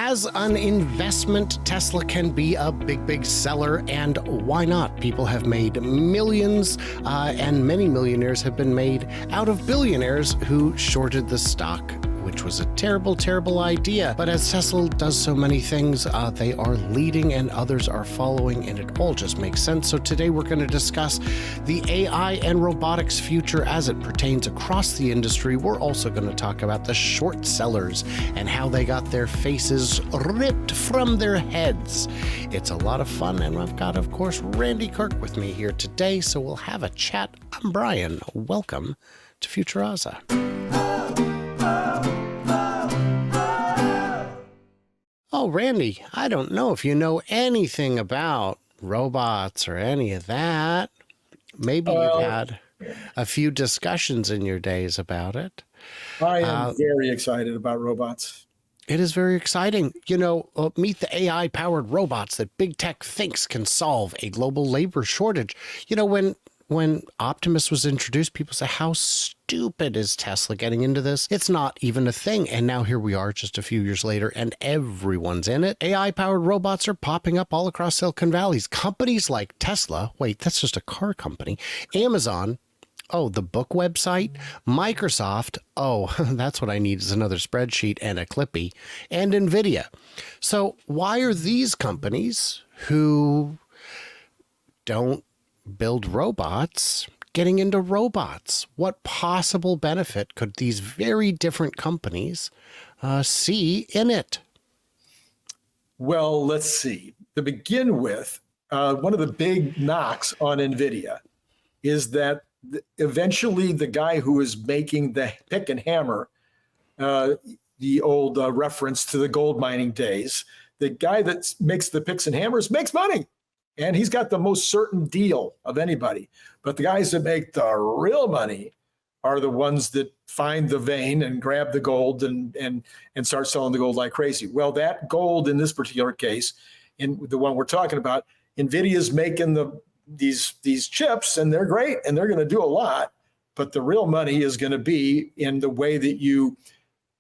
As an investment, Tesla can be a big seller, and why not? People have made millions, and many millionaires have been made out of billionaires who shorted the stock, which was a terrible idea. But as Tesla does so many things, they are leading and others are following, and it all just makes sense. So today we're going to discuss the AI and robotics future as it pertains across the industry. We're also going to talk about the short sellers and how they got their faces ripped from their heads. It's a lot of fun, and I've got, of course, Randy Kirk with me here today, so we'll have a chat. I'm Brian. Welcome to Futuraza. Oh, Randy, I don't know if you know anything about robots or any of that. Maybe you've had a few discussions in your days about it. I am very excited about robots. It is very exciting. You know, meet the AI-powered robots that big tech thinks can solve a global labor shortage. You know, when Optimus was introduced, people said, how stupid is Tesla getting into this? It's not even a thing. And now here we are just a few years later, and everyone's in it. AI-powered robots are popping up all across Silicon Valley. Companies like Tesla, wait, that's just a car company, Amazon, oh, the book website, Microsoft, oh, that's what I need is another spreadsheet and a Clippy, and NVIDIA. So why are these companies who don't build robots getting into robots? What possible benefit could these very different companies see in it? Well, let's see. To begin with, one of the big knocks on NVIDIA is that eventually the guy who is making the pick and hammer, the old reference to the gold mining days, the guy that makes the picks and hammers makes money. And he's got the most certain deal of anybody. But the guys that make the real money are the ones that find the vein and grab the gold and start selling the gold like crazy. Well, that gold in this particular case, in the one we're talking about, NVIDIA's making these chips, and they're great, and they're going to do a lot. But the real money is going to be in the way that you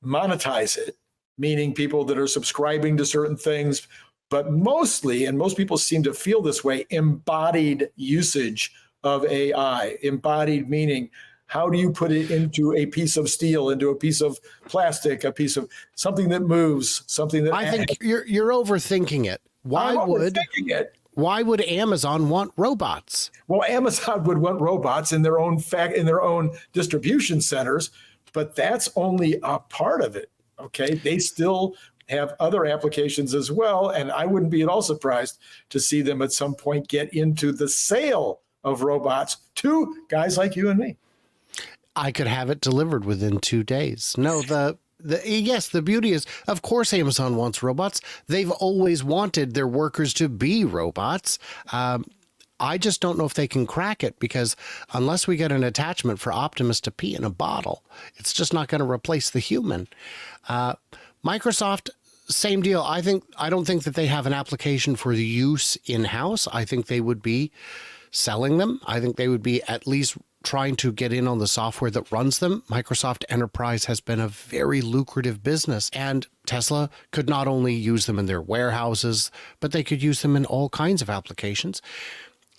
monetize it, meaning people that are subscribing to certain things, but mostly, and most people seem to feel this way, embodied usage of AI. Embodied meaning, how do you put it into a piece of steel, into a piece of plastic, a piece of something that moves, something that I think you're overthinking it. Why would Amazon want robots? Well, Amazon would want robots in their own distribution centers, but that's only a part of it. Okay, they still have other applications as well, and I wouldn't be at all surprised to see them at some point get into the sale of robots to guys like you and me. I could have it delivered within 2 days. No, yes, the beauty is, of course, Amazon wants robots. They've always wanted their workers to be robots. I just don't know if they can crack it, because unless we get an attachment for Optimus to pee in a bottle, it's just not going to replace the human. Microsoft, same deal. I don't think that they have an application for the use in-house. I think they would be selling them. I think they would be at least trying to get in on the software that runs them. Microsoft Enterprise has been a very lucrative business, and Tesla could not only use them in their warehouses, but they could use them in all kinds of applications.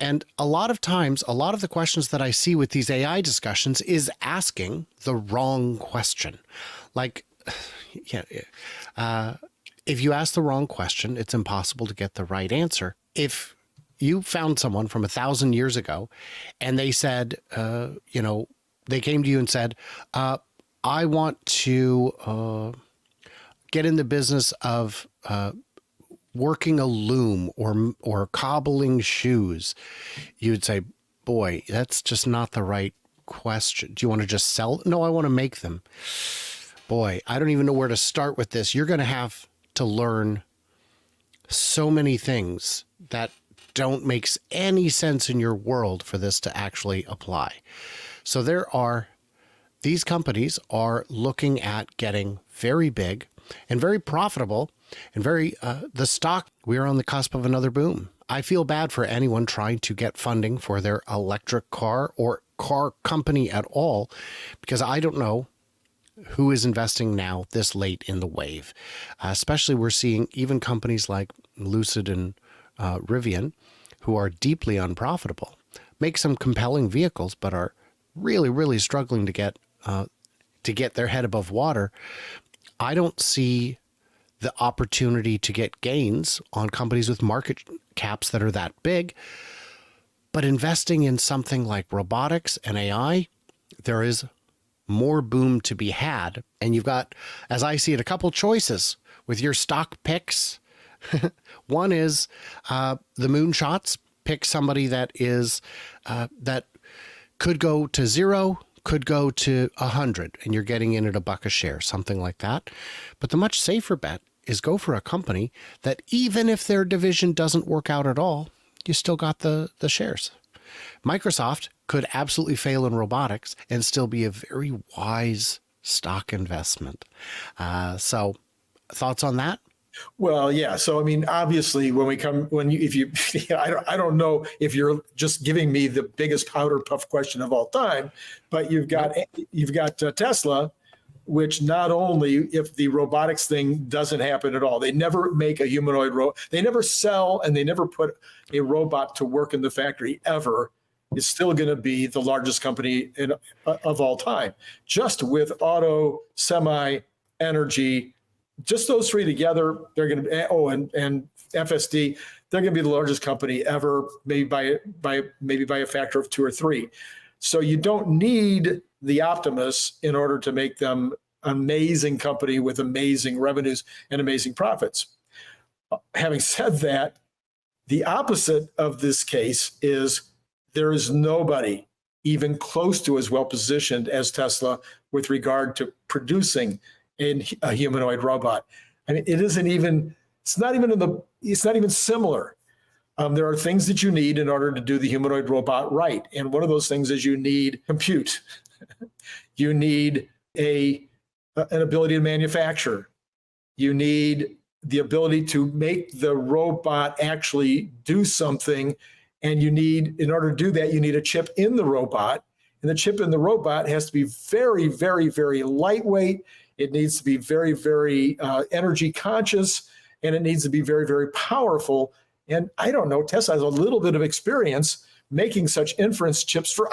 And a lot of times, a lot of the questions that I see with these AI discussions is asking the wrong question. Like, if you ask the wrong question, it's impossible to get the right answer. If you found someone from 1,000 years ago and they said, they came to you and said, I want to get in the business of working a loom or cobbling shoes, you would say, boy, that's just not the right question. Do you want to just sell? No, I want to make them. Boy, I don't even know where to start with this. You're going to have to learn so many things that don't make any sense in your world for this to actually apply. So these companies are looking at getting very big and very profitable and the stock, we're on the cusp of another boom. I feel bad for anyone trying to get funding for their electric car or car company at all, because I don't know who is investing now this late in the wave. Especially we're seeing even companies like Lucid and Rivian, who are deeply unprofitable, make some compelling vehicles, but are really, really struggling to get their head above water. I don't see the opportunity to get gains on companies with market caps that are that big. But investing in something like robotics and AI, there is more boom to be had. And you've got, as I see it, a couple choices with your stock picks. One is the moonshots. Pick somebody that is that could go to 0, could go to 100, and you're getting in at $1 a share, something like that. But the much safer bet is go for a company that even if their division doesn't work out at all, you still got the shares. Microsoft could absolutely fail in robotics and still be a very wise stock investment. So thoughts on that? Well, yeah. So, I mean, obviously, I don't know if you're just giving me the biggest powder puff question of all time, but you've got Tesla, which not only if the robotics thing doesn't happen at all, they never make a humanoid they never sell and they never put a robot to work in the factory ever, is still going to be the largest company of all time. Just with auto, semi, energy, just those three together, they're going to and FSD, they're going to be the largest company ever, maybe by a factor of 2 or 3. So you don't need the Optimus in order to make them an amazing company with amazing revenues and amazing profits. Having said that, the opposite of this case is there is nobody even close to as well positioned as Tesla with regard to producing a humanoid robot. I mean, it's not even similar. There are things that you need in order to do the humanoid robot right. And one of those things is you need compute. You need an ability to manufacture. You need the ability to make the robot actually do something. And in order to do that, you need a chip in the robot. And the chip in the robot has to be very, very, very lightweight. It needs to be very, very energy conscious, and it needs to be very, very powerful. And I don't know, Tesla has a little bit of experience making such inference chips for,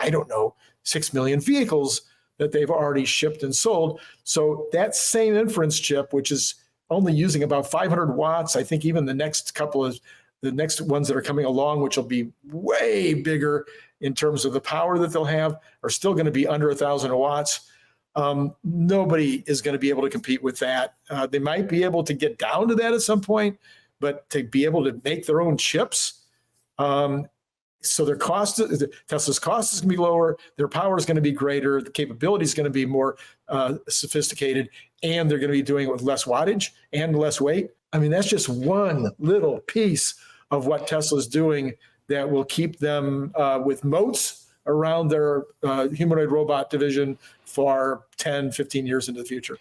6 million vehicles that they've already shipped and sold. So that same inference chip, which is only using about 500 watts, I think even the next ones that are coming along, which will be way bigger in terms of the power that they'll have, are still going to be under 1,000 watts. Nobody is going to be able to compete with that. They might be able to get down to that at some point, but to be able to make their own chips, so Tesla's cost is going to be lower, their power is going to be greater, the capability is going to be more sophisticated, and they're going to be doing it with less wattage and less weight. I mean, that's just one little piece of what Tesla's doing that will keep them with moats around their humanoid robot division for 10, 15 years into the future.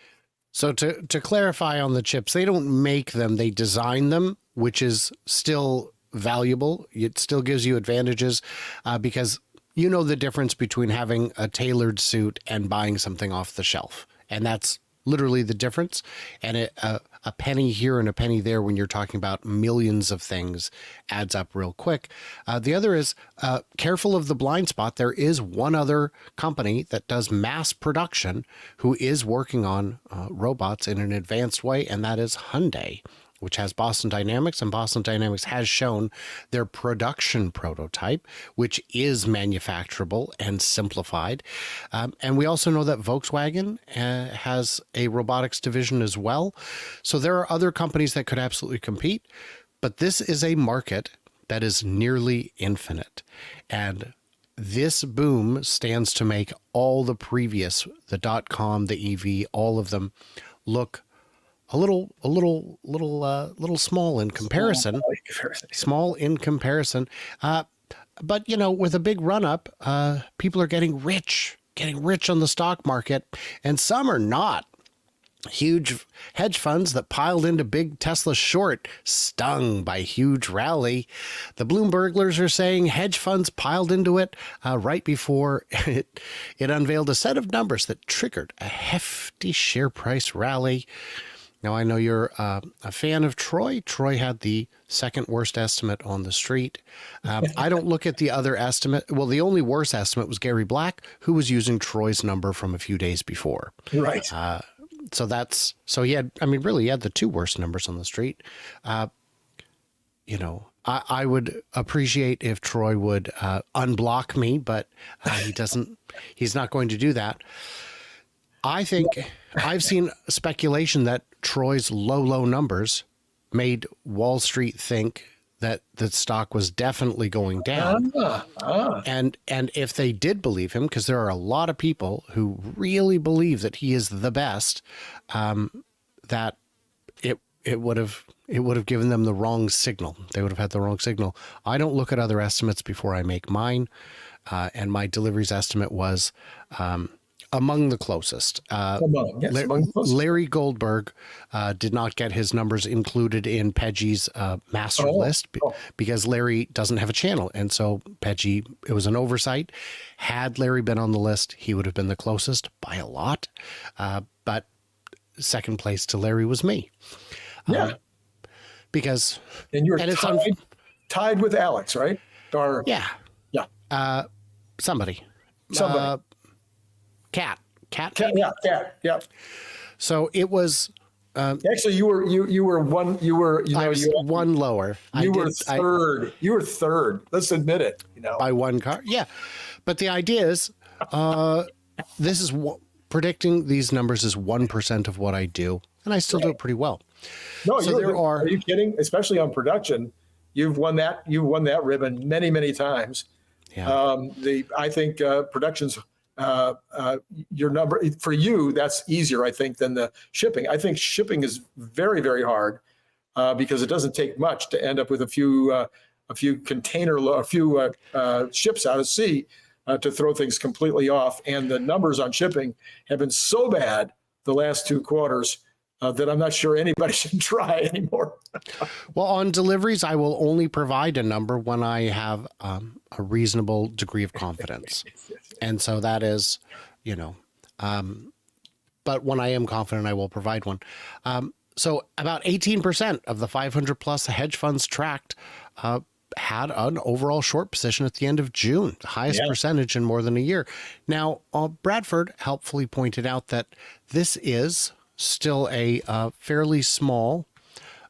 So to clarify on the chips, they don't make them, they design them, which is still valuable. It still gives you advantages because you know the difference between having a tailored suit and buying something off the shelf. And that's literally the difference. And a penny here and a penny there when you're talking about millions of things adds up real quick. The other is careful of the blind spot. There is one other company that does mass production who is working on robots in an advanced way, and that is Hyundai, which has Boston Dynamics, and Boston Dynamics has shown their production prototype, which is manufacturable and simplified. And we also know that Volkswagen has a robotics division as well. So there are other companies that could absolutely compete, but this is a market that is nearly infinite. And this boom stands to make all the previous, the .com, the EV, all of them look a little small in comparison. Small in comparison. But, with a big run up, people are getting rich on the stock market, and some are not. Huge hedge funds that piled into big Tesla short, stung by huge rally. The Bloomberglers are saying hedge funds piled into it right before it unveiled a set of numbers that triggered a hefty share price rally. Now, I know you're a fan of Troy. Troy had the second worst estimate on the street. I don't look at the other estimate. Well, the only worst estimate was Gary Black, who was using Troy's number from a few days before. Right. So he had, I mean, really, he had the two worst numbers on the street. You know, I would appreciate if Troy would unblock me, but he's not going to do that. I think I've seen speculation that Troy's low numbers made Wall Street think that the stock was definitely going down. And if they did believe him, because there are a lot of people who really believe that he is the best, that it would have given them the wrong signal. They would have had the wrong signal. I don't look at other estimates before I make mine. And my deliveries estimate was among the closest. Among the closest. Larry Goldberg did not get his numbers included in Peggy's master list because Larry doesn't have a channel. And so Peggy, it was an oversight. Had Larry been on the list, he would have been the closest by a lot. But second place to Larry was me. Yeah. Because... And you're tied with Alex, right? Or, yeah. Yeah. Somebody. Cat. Yeah. So it was. Actually, you were one. You were. I was one lower. You were third. You were third. Let's admit it. By one car. Yeah, but the idea is, this is predicting these numbers is 1% of what I do, and I still do it pretty well. No, so are you kidding? Especially on production, you've won that. You've won that ribbon many times. Yeah. I think production's. Your number for you, that's easier, I think, than the shipping. I think shipping is very hard because it doesn't take much to end up with a few ships out at sea to throw things completely off. And the numbers on shipping have been so bad the last 2 quarters that I'm not sure anybody should try anymore. Well, on deliveries, I will only provide a number when I have a reasonable degree of confidence. And so that is, but when I am confident, I will provide one. So about 18% of the 500 plus hedge funds tracked had an overall short position at the end of June, the highest percentage in more than a year. Now, Bradford helpfully pointed out that this is still a fairly small,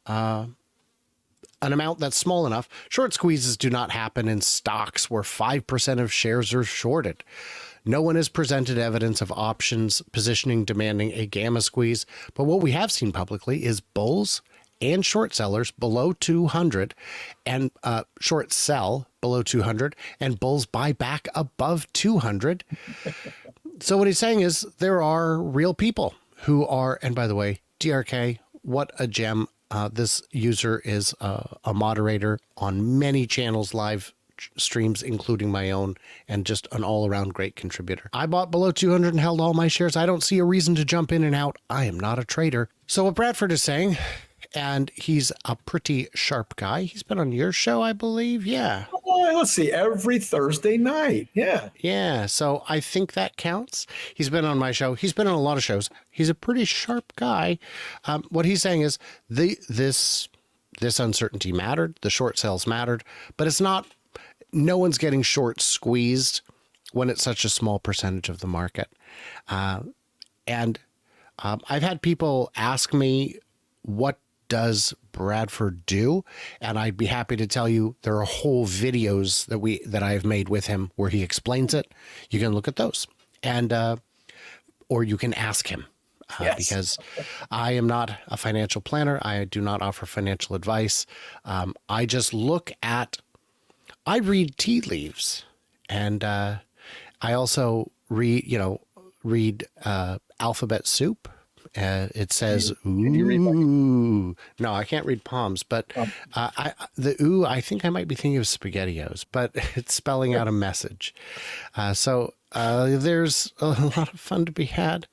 an amount that's small enough. Short squeezes do not happen in stocks where 5% of shares are shorted. No one has presented evidence of options positioning demanding a gamma squeeze, but what we have seen publicly is bulls and short sellers below 200 and short sell below 200 and bulls buy back above 200. So what he's saying is there are real people who are, and by the way, DRK, what a gem. This user is a moderator on many channels, live streams, including my own, and just an all-around great contributor. I bought below 200 and held all my shares. I don't see a reason to jump in and out. I am not a trader. So what Bradford is saying, and he's a pretty sharp guy. He's been on your show, I believe. Yeah. Well, let's see. Every Thursday night. Yeah. Yeah. So I think that counts. He's been on my show. He's been on a lot of shows. He's a pretty sharp guy. What he's saying is this uncertainty mattered. The short sales mattered, but it's not, no one's getting short squeezed when it's such a small percentage of the market. And I've had people ask me, what does Bradford do? And I'd be happy to tell you there are whole videos that I've made with him where he explains it. You can look at those, and or you can ask him. Because I am not a financial planner. I do not offer financial advice. I just I read tea leaves, and I also read alphabet soup. It says, ooh. No, I can't read palms, but I think I might be thinking of SpaghettiOs, but it's spelling out a message. So there's a lot of fun to be had.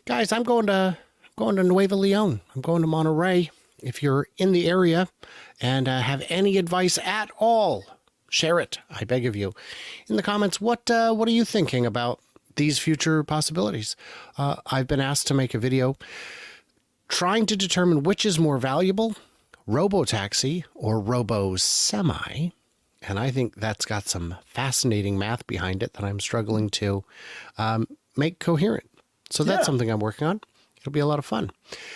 Guys, I'm going to going to Nuevo Leon. I'm going to Monterey. If you're in the area and have any advice at all, share it. I beg of you. In the comments, what are you thinking about these future possibilities? I've been asked to make a video trying to determine which is more valuable, robo-taxi or robo-semi. And I think that's got some fascinating math behind it that I'm struggling to make coherent. So that's something I'm working on. It'll be a lot of fun.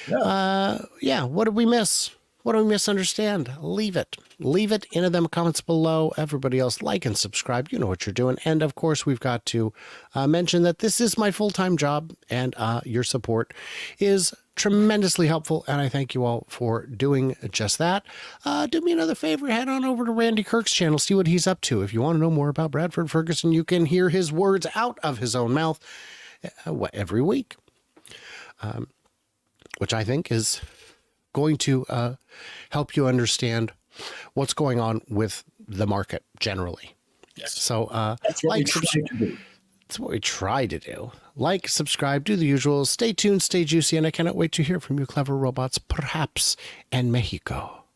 What did we miss? What do we misunderstand? Leave it. Leave it in the comments below. Everybody else, like and subscribe. You know what you're doing. And of course, we've got to mention that this is my full-time job, and your support is tremendously helpful. And I thank you all for doing just that. Do me another favor. Head on over to Randy Kirk's channel. See what he's up to. If you want to know more about Bradford Ferguson, you can hear his words out of his own mouth every week. Which I think is going to help you understand what's going on with the market generally. Yes. So that's what we try to do. That's what we try to do. Like, subscribe, do the usual. Stay tuned, stay juicy, and I cannot wait to hear from you clever robots, perhaps in Mexico.